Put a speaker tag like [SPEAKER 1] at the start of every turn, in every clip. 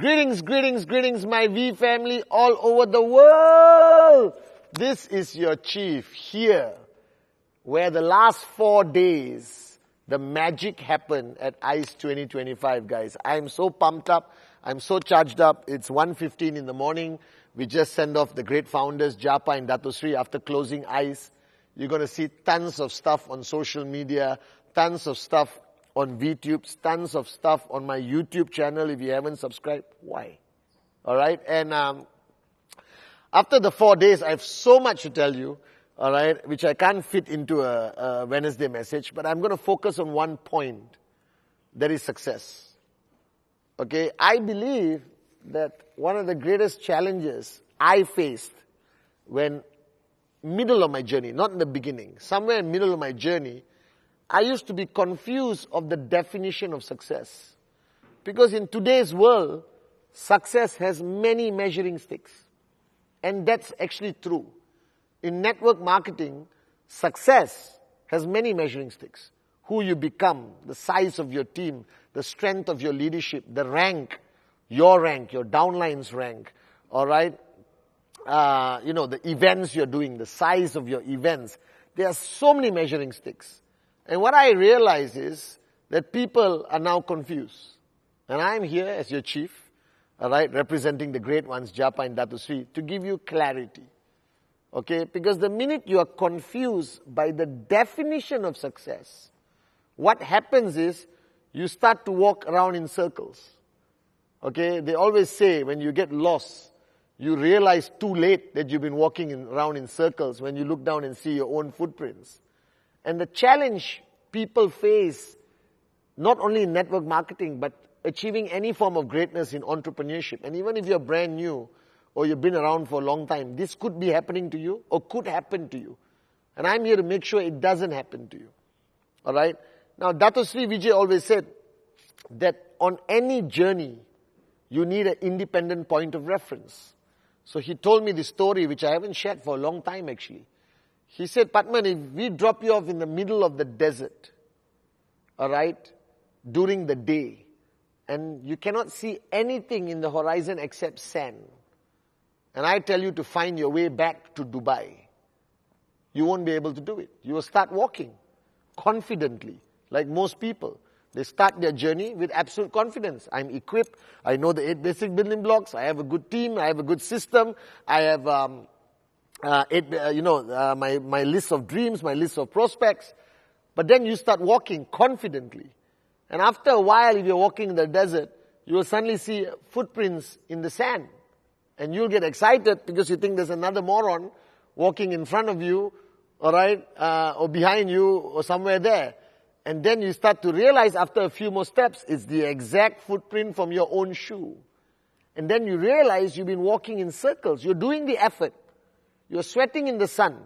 [SPEAKER 1] Greetings, greetings, greetings, my V family all over the world. This is your chief here, where the last 4 days, the magic happened at ICE 2025, guys. I'm so pumped up. I'm so charged up. It's 1:15 in the morning. We just sent off the great founders, Japa and Dato Sri, after closing ICE. You're going to see tons of stuff on social media, tons of stuff on VTubes, tons of stuff on my YouTube channel. If you haven't subscribed, why? All right. And after the 4 days, I have so much to tell you, all right, which I can't fit into a Wednesday message, but I'm going to focus on one point. That is success. Okay. I believe that one of the greatest challenges I faced when middle of my journey, not in the beginning, somewhere in middle of my journey, I used to be confused of the definition of success. Because in today's world, success has many measuring sticks. And that's actually true. In network marketing, success has many measuring sticks. Who you become, the size of your team, the strength of your leadership, the rank, your downline's rank, all right? The events you're doing, the size of your events. There are so many measuring sticks. And what I realize is that people are now confused. And I'm here as your chief, all right, representing the great ones, Japa and Dato Sri, to give you clarity. Okay? Because the minute you are confused by the definition of success, what happens is you start to walk around in circles. Okay? They always say when you get lost, you realize too late that you've been walking around in circles when you look down and see your own footprints. And the challenge people face, not only in network marketing, but achieving any form of greatness in entrepreneurship. And even if you're brand new or you've been around for a long time, this could be happening to you or could happen to you. And I'm here to make sure it doesn't happen to you. All right? Now, Dato Sri Vijay always said that on any journey, you need an independent point of reference. So he told me this story, which I haven't shared for a long time actually. He said, Pathman, if we drop you off in the middle of the desert, all right, during the day, and you cannot see anything in the horizon except sand, and I tell you to find your way back to Dubai, you won't be able to do it. You will start walking confidently, like most people. They start their journey with absolute confidence. I'm equipped. I know the 8 basic building blocks. I have a good team. I have a good system. I have my list of dreams, my list of prospects. But then you start walking confidently. And after a while, if you're walking in the desert, you will suddenly see footprints in the sand. And you'll get excited because you think there's another moron walking in front of you, all right, or behind you, or somewhere there. And then you start to realize after a few more steps, it's the exact footprint from your own shoe. And then you realize you've been walking in circles. You're doing the effort. You're sweating in the sun.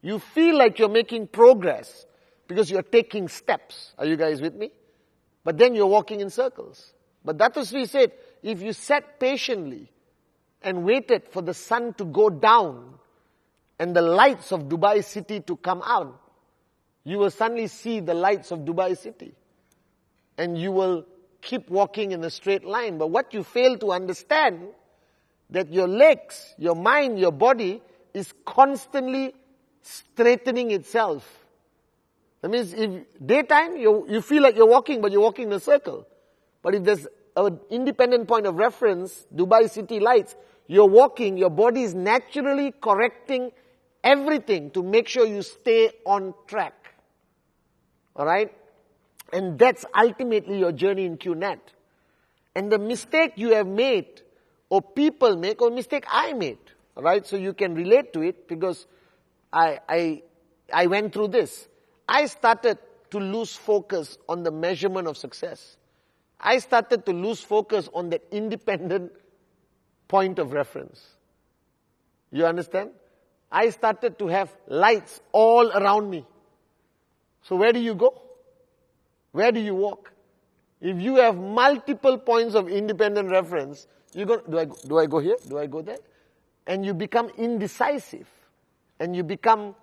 [SPEAKER 1] You feel like you're making progress because you're taking steps. Are you guys with me? But then you're walking in circles. But Dato Sri said, if you sat patiently and waited for the sun to go down and the lights of Dubai city to come out, you will suddenly see the lights of Dubai city. And you will keep walking in a straight line. But what you fail to understand, that your legs, your mind, your body is constantly straightening itself. That means if daytime, you feel like you're walking, but you're walking in a circle. But if there's an independent point of reference, Dubai city lights, you're walking, your body is naturally correcting everything to make sure you stay on track. All right? And that's ultimately your journey in Qnet. And the mistake you have made, or people make, or mistake I made, all right? So you can relate to it because I went through this. I started to lose focus on the measurement of success. I started to lose focus on that independent point of reference. You understand? I started to have lights all around me. So where do you go? Where do you walk? If you have multiple points of independent reference, you go, do I go here? Do I go there? And you become indecisive. And you become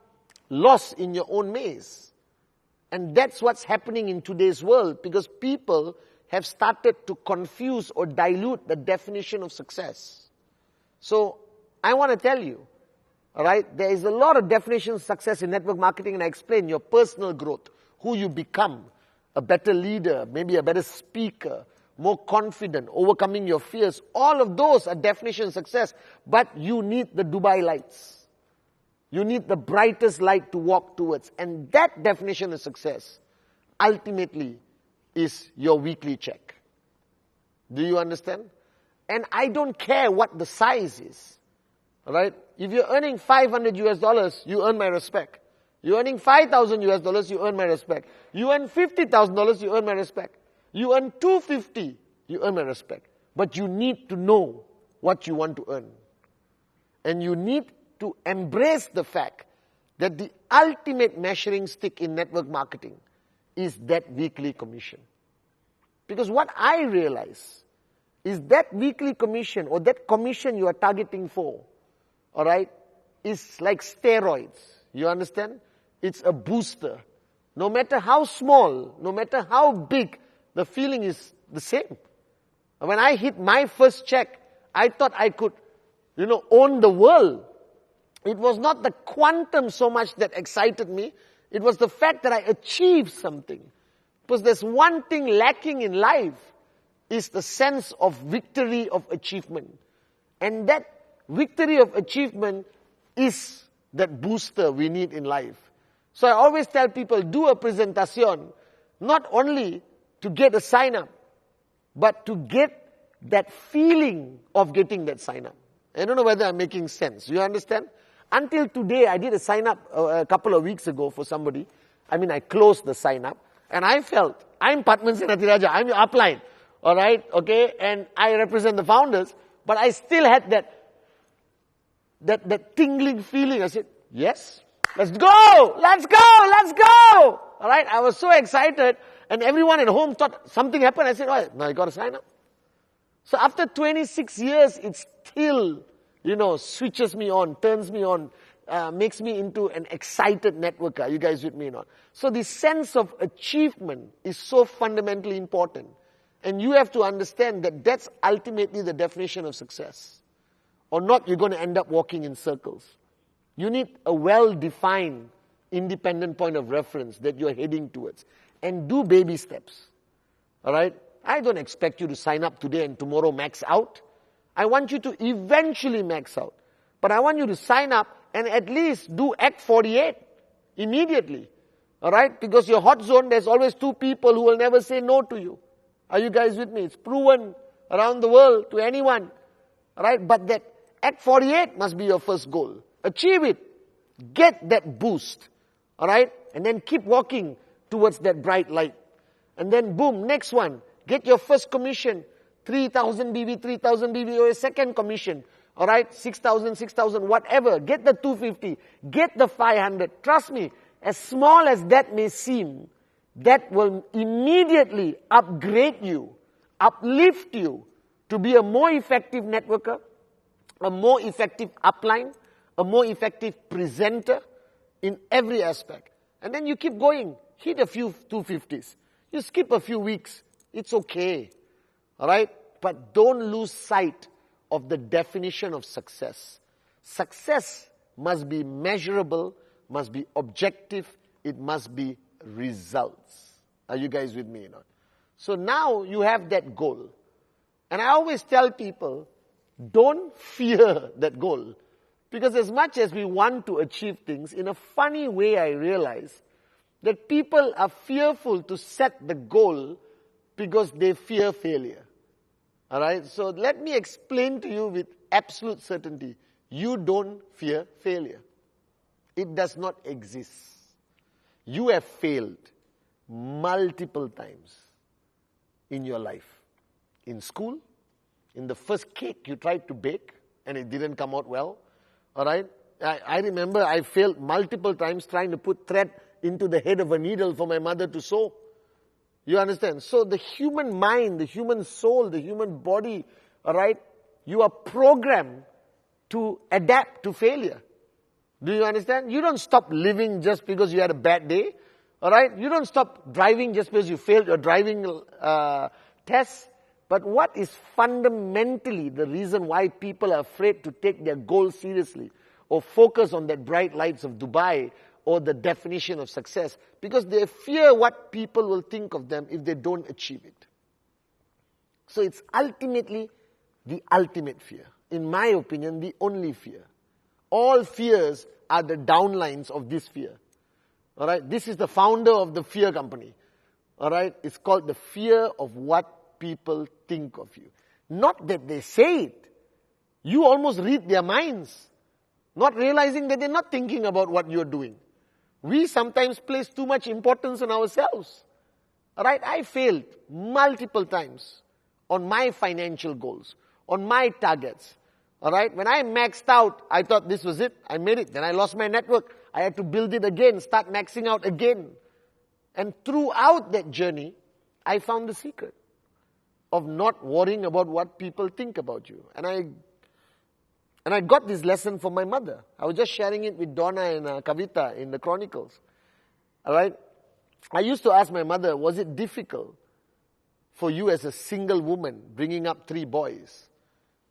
[SPEAKER 1] lost in your own maze. And that's what's happening in today's world because people have started to confuse or dilute the definition of success. So, I want to tell you, all right, there is a lot of definitions of success in network marketing, and I explain your personal growth, who you become, a better leader, maybe a better speaker, more confident, overcoming your fears. All of those are definitions of success, but you need the Dubai lights. You need the brightest light to walk towards. And that definition of success ultimately is your weekly check. Do you understand? And I don't care what the size is. Alright? If you're earning $500, you earn my respect. You're earning $5,000, you earn my respect. You earn $50,000, you earn my respect. You earn $250, you earn my respect. But you need to know what you want to earn. And you need to embrace the fact that the ultimate measuring stick in network marketing is that weekly commission. Because what I realize is that weekly commission or that commission you are targeting for, all right, is like steroids. You understand? It's a booster. No matter how small, no matter how big, the feeling is the same. When I hit my first check, I thought I could, own the world. It was not the quantum so much that excited me. It was the fact that I achieved something. Because there's one thing lacking in life, is the sense of victory of achievement. And that victory of achievement is that booster we need in life. So I always tell people, do a presentation, not only to get a sign-up, but to get that feeling of getting that sign-up. I don't know whether I'm making sense. You understand? Until today, I did a sign-up a couple of weeks ago for somebody. I closed the sign-up. And I felt, I'm Pathman Senathirajah, I'm your upline. All right, okay? And I represent the founders. But I still had that tingling feeling. I said, yes, let's go! Let's go! Let's go! All right, I was so excited. And everyone at home thought something happened. I said, oh, now you got to sign up. So after 26 years, it still, switches me on, turns me on, makes me into an excited networker. Are you guys with me or not? So the sense of achievement is so fundamentally important. And you have to understand that that's ultimately the definition of success. Or not, you're going to end up walking in circles. You need a well-defined, independent point of reference that you're heading towards. And do baby steps. All right? I don't expect you to sign up today and tomorrow max out. I want you to eventually max out. But I want you to sign up and at least do Act 48 immediately. All right? Because your hot zone, there's always two people who will never say no to you. Are you guys with me? It's proven around the world to anyone. All right? But that Act 48 must be your first goal. Achieve it. Get that boost. All right? And then keep walking towards that bright light. And then boom, next one. Get your first commission. 3,000 BB, 3,000 BB, or a second commission. All right? 6,000, 6,000, whatever. Get the 250. Get the 500. Trust me, as small as that may seem, that will immediately upgrade you, uplift you to be a more effective networker, a more effective upline, a more effective presenter in every aspect. And then you keep going. Hit a few 250s. You skip a few weeks. It's okay. All right? But don't lose sight of the definition of success. Success must be measurable, must be objective, it must be results. Are you guys with me or not? So now you have that goal. And I always tell people, don't fear that goal. Because as much as we want to achieve things, in a funny way I realize that people are fearful to set the goal because they fear failure. All right? So let me explain to you with absolute certainty. You don't fear failure. It does not exist. You have failed multiple times in your life. In school, in the first cake you tried to bake and it didn't come out well. All right? I remember I failed multiple times trying to put thread into the head of a needle for my mother to sew. You understand? So the human mind, the human soul, the human body, all right, you are programmed to adapt to failure. Do you understand? You don't stop living just because you had a bad day. All right? You don't stop driving just because you failed your driving tests. But what is fundamentally the reason why people are afraid to take their goals seriously or focus on that bright lights of Dubai or the definition of success? Because they fear what people will think of them if they don't achieve it. So it's ultimately the ultimate fear. In my opinion, the only fear. All fears are the downlines of this fear. All right? This is the founder of the fear company. All right? It's called the fear of what people think of you. Not that they say it. You almost read their minds, not realizing that they're not thinking about what you're doing. We sometimes place too much importance on ourselves. All right? I failed multiple times on my financial goals, on my targets. All right? When I maxed out, I thought this was it. I made it. Then I lost my network. I had to build it again, start maxing out again. And throughout that journey, I found the secret of not worrying about what people think about you. And I got this lesson from my mother. I was just sharing it with Donna and Kavita in the Chronicles. All right? I used to ask my mother, was it difficult for you as a single woman bringing up 3 boys?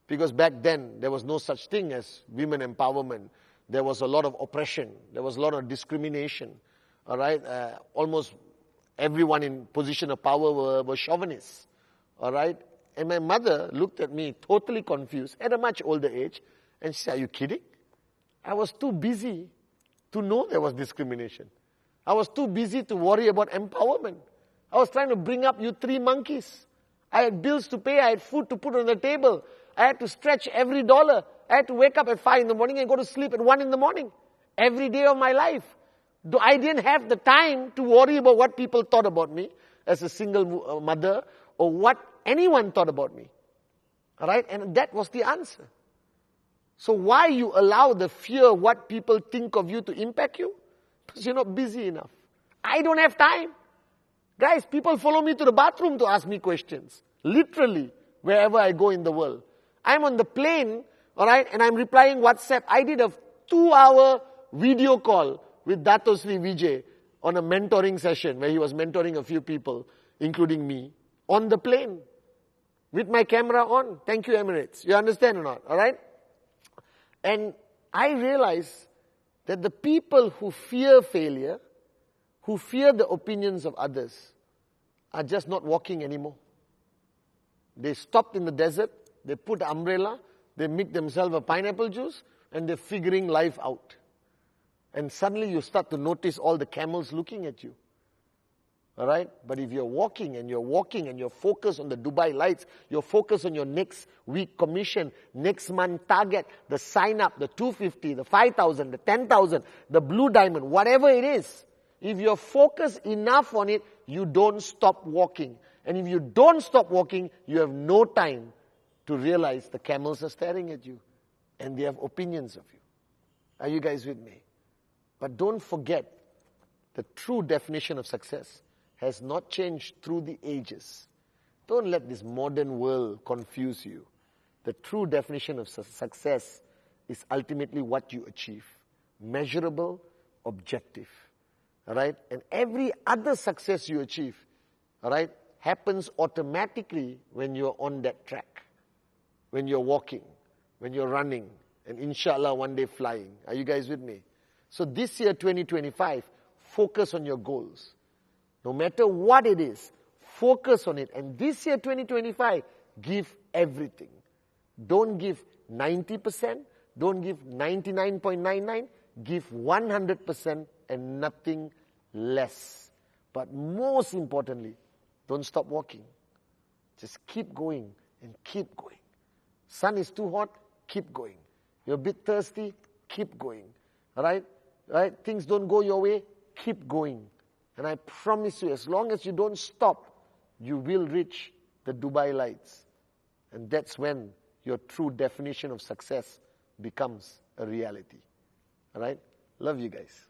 [SPEAKER 1] Because back then, there was no such thing as women empowerment. There was a lot of oppression. There was a lot of discrimination. All right? Almost everyone in position of power were chauvinists. All right? And my mother looked at me totally confused at a much older age. And she said, are you kidding? I was too busy to know there was discrimination. I was too busy to worry about empowerment. I was trying to bring up you 3 monkeys. I had bills to pay. I had food to put on the table. I had to stretch every dollar. I had to wake up at 5 in the morning and go to sleep at 1 in the morning. Every day of my life. I didn't have the time to worry about what people thought about me as a single mother or what anyone thought about me. All right? And that was the answer. So why you allow the fear of what people think of you to impact you? Because you're not busy enough. I don't have time. Guys, people follow me to the bathroom to ask me questions. Literally, wherever I go in the world. I'm on the plane, all right, and I'm replying WhatsApp. I did a 2-hour video call with Dato Sri Vijay on a mentoring session where he was mentoring a few people, including me, on the plane with my camera on. Thank you, Emirates. You understand or not? All right? And I realized that the people who fear failure, who fear the opinions of others, are just not walking anymore. They stopped in the desert, they put an umbrella, they make themselves a pineapple juice, and they're figuring life out. And suddenly you start to notice all the camels looking at you. All right? But if you're walking and you're focused on the Dubai lights, you're focused on your next week commission, next month target, the sign up, the 250, the 5,000, the 10,000, the blue diamond, whatever it is. If you're focused enough on it, you don't stop walking. And if you don't stop walking, you have no time to realize the camels are staring at you and they have opinions of you. Are you guys with me? But don't forget, the true definition of success has not changed through the ages. Don't let this modern world confuse you. The true definition of success is ultimately what you achieve. Measurable, objective. All right? And every other success you achieve, all right, happens automatically when you're on that track. When you're walking, when you're running, and inshallah one day flying. Are you guys with me? So this year, 2025, focus on your goals. No matter what it is, focus on it. And this year, 2025, give everything. Don't give 90%. Don't give 99.99. Give 100% and nothing less. But most importantly, don't stop walking. Just keep going and keep going. Sun is too hot, keep going. You're a bit thirsty, keep going. All right? Right? Things don't go your way, keep going. And I promise you, as long as you don't stop, you will reach the Dubai lights. And that's when your true definition of success becomes a reality. All right? Love you guys.